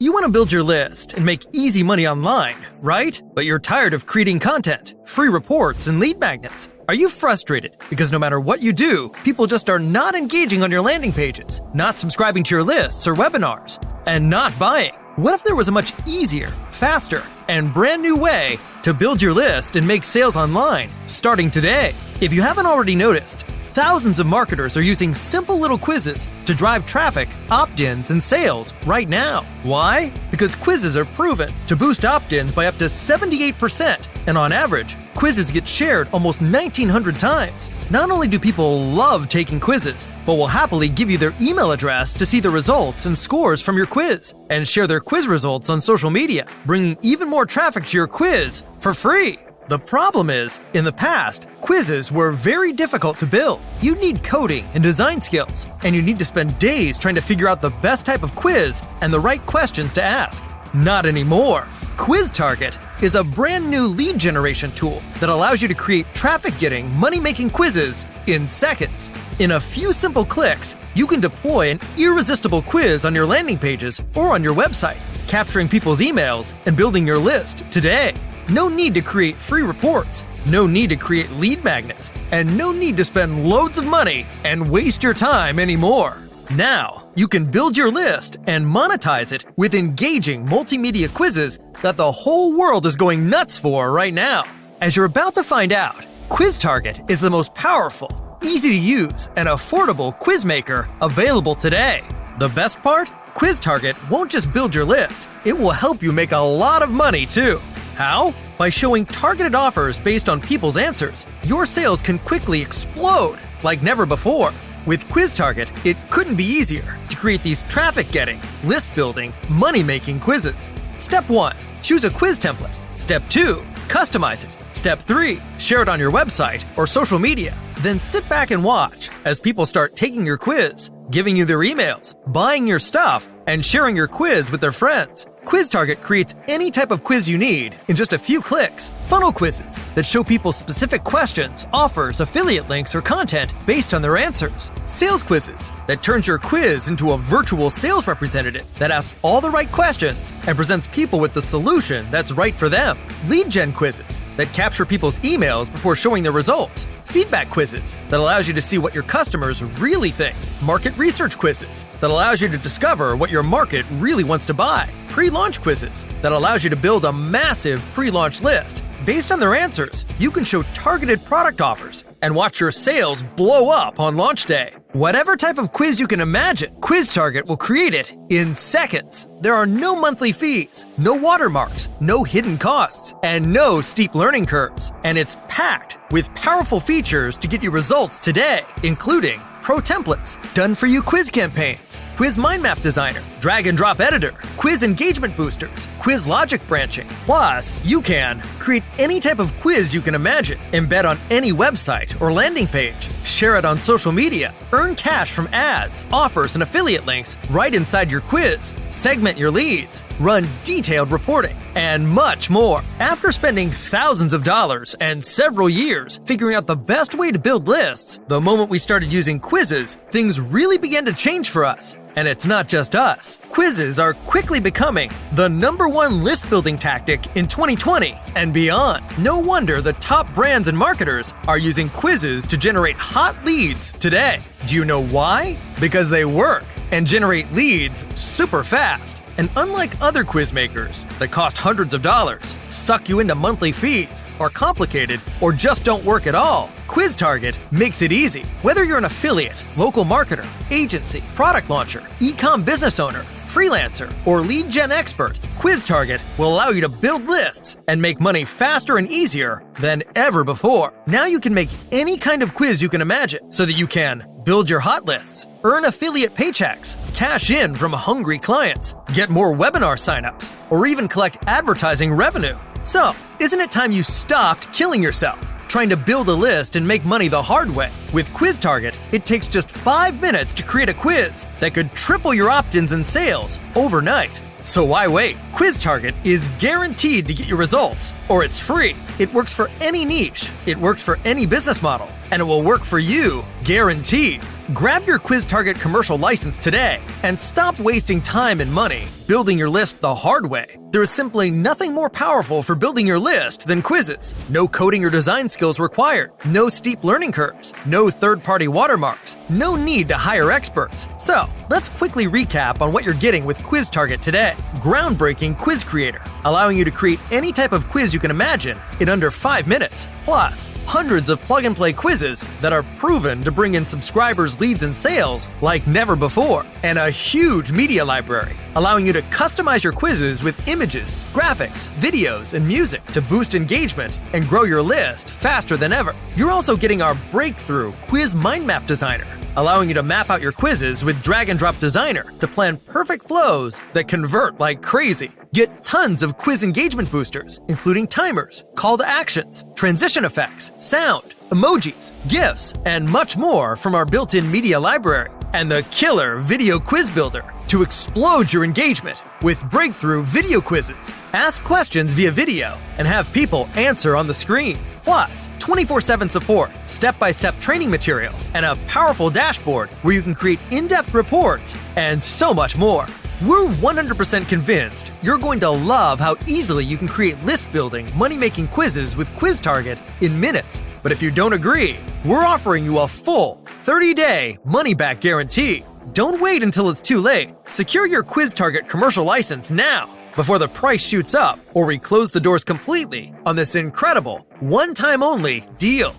You want to build your list and make easy money online, right? But you're tired of creating content, free reports, and lead magnets. Are you frustrated because no matter what you do, people just are not engaging on your landing pages, not subscribing to your lists or webinars, and not buying? What if there was a much easier, faster, and brand new way to build your list and make sales online, starting today? If you haven't already noticed, thousands of marketers are using simple little quizzes to drive traffic, opt-ins, and sales right now. Why? Because quizzes are proven to boost opt-ins by up to 78%, and on average, quizzes get shared almost 1,900 times. Not only do people love taking quizzes, but will happily give you their email address to see the results and scores from your quiz, and share their quiz results on social media, bringing even more traffic to your quiz for free. The problem is, in the past, quizzes were very difficult to build. You need coding and design skills, and you need to spend days trying to figure out the best type of quiz and the right questions to ask. Not anymore. Quiz Target is a brand new lead generation tool that allows you to create traffic-getting, money-making quizzes in seconds. In a few simple clicks, you can deploy an irresistible quiz on your landing pages or on your website, capturing people's emails and building your list today. No need to create free reports, no need to create lead magnets, and no need to spend loads of money and waste your time anymore. Now, you can build your list and monetize it with engaging multimedia quizzes that the whole world is going nuts for right now. As you're about to find out, Quiz Target is the most powerful, easy to use, and affordable quiz maker available today. The best part? Quiz Target won't just build your list, it will help you make a lot of money too. How? By showing targeted offers based on people's answers, your sales can quickly explode like never before. With Quiz Target, it couldn't be easier to create these traffic-getting, list-building, money-making quizzes. Step 1. Choose a quiz template. Step 2. Customize it. Step 3. Share it on your website or social media. Then sit back and watch as people start taking your quiz, giving you their emails, buying your stuff, and sharing your quiz with their friends. Quiz Target creates any type of quiz you need in just a few clicks. Funnel quizzes that show people specific questions, offers, affiliate links, or content based on their answers. Sales quizzes that turns your quiz into a virtual sales representative that asks all the right questions and presents people with the solution that's right for them. Lead gen quizzes that capture people's emails before showing their results. Feedback quizzes that allows you to see what your customers really think. Market research quizzes that allows you to discover what your market really wants to buy. Pre-launch quizzes that allows you to build a massive pre-launch list. Based on their answers, you can show targeted product offers and watch your sales blow up on launch day. Whatever type of quiz you can imagine, Quiz Target will create it in seconds. There are no monthly fees, no watermarks, no hidden costs, and no steep learning curves. And it's packed with powerful features to get you results today, including Pro Templates, done-for-you quiz campaigns, Quiz Mind Map Designer, Drag and Drop Editor, Quiz Engagement Boosters, Quiz Logic Branching. Plus, you can create any type of quiz you can imagine, embed on any website or landing page, share it on social media, earn cash from ads, offers, and affiliate links right inside your quiz, segment your leads, run detailed reporting, and much more. After spending thousands of dollars and several years figuring out the best way to build lists, the moment we started using quizzes, things really began to change for us. And it's not just us. Quizzes are quickly becoming the #1 list building tactic in 2020 and beyond. No wonder the top brands and marketers are using quizzes to generate hot leads today. Do you know why? Because they work and generate leads super fast. And unlike other quiz makers that cost hundreds of dollars, suck you into monthly fees, are complicated, or just don't work at all, Quiz Target makes it easy. Whether you're an affiliate, local marketer, agency, product launcher, e-com business owner, freelancer, or lead gen expert, Quiz Target will allow you to build lists and make money faster and easier than ever before. Now you can make any kind of quiz you can imagine so that you can build your hot lists, earn affiliate paychecks, cash in from hungry clients, get more webinar signups, or even collect advertising revenue. So, isn't it time you stopped killing yourself trying to build a list and make money the hard way? With Quiz Target, it takes just 5 minutes to create a quiz that could triple your opt-ins and sales overnight. So why wait? Quiz Target is guaranteed to get you results, or it's free. It works for any niche, it works for any business model, and it will work for you, guaranteed. Grab your Quiz Target commercial license today and stop wasting time and money building your list the hard way. There is simply nothing more powerful for building your list than quizzes. No coding or design skills required. No steep learning curves. No third-party watermarks. No need to hire experts. So, let's quickly recap on what you're getting with Quiz Target today. Groundbreaking quiz creator, allowing you to create any type of quiz you can imagine in under 5 minutes. Plus, hundreds of plug-and-play quizzes that are proven to bring in subscribers, leads, and sales like never before. And a huge media library, allowing you to customize your quizzes with images, graphics, videos, and music to boost engagement and grow your list faster than ever. You're also getting our breakthrough Quiz Mind Map Designer, allowing you to map out your quizzes with Drag and Drop Designer to plan perfect flows that convert like crazy. Get tons of quiz engagement boosters, including timers, call to actions, transition effects, sound, emojis, GIFs, and much more from our built-in media library. And the killer Video Quiz Builder to explode your engagement with breakthrough video quizzes. Ask questions via video and have people answer on the screen. Plus, 24/7 support, step-by-step training material, and a powerful dashboard where you can create in-depth reports and so much more. We're 100% convinced you're going to love how easily you can create list-building, money-making quizzes with Quiz Target in minutes. But if you don't agree, we're offering you a full 30-day money-back guarantee. Don't wait until it's too late. Secure your Quiz Target commercial license now before the price shoots up or we close the doors completely on this incredible, one-time only deal.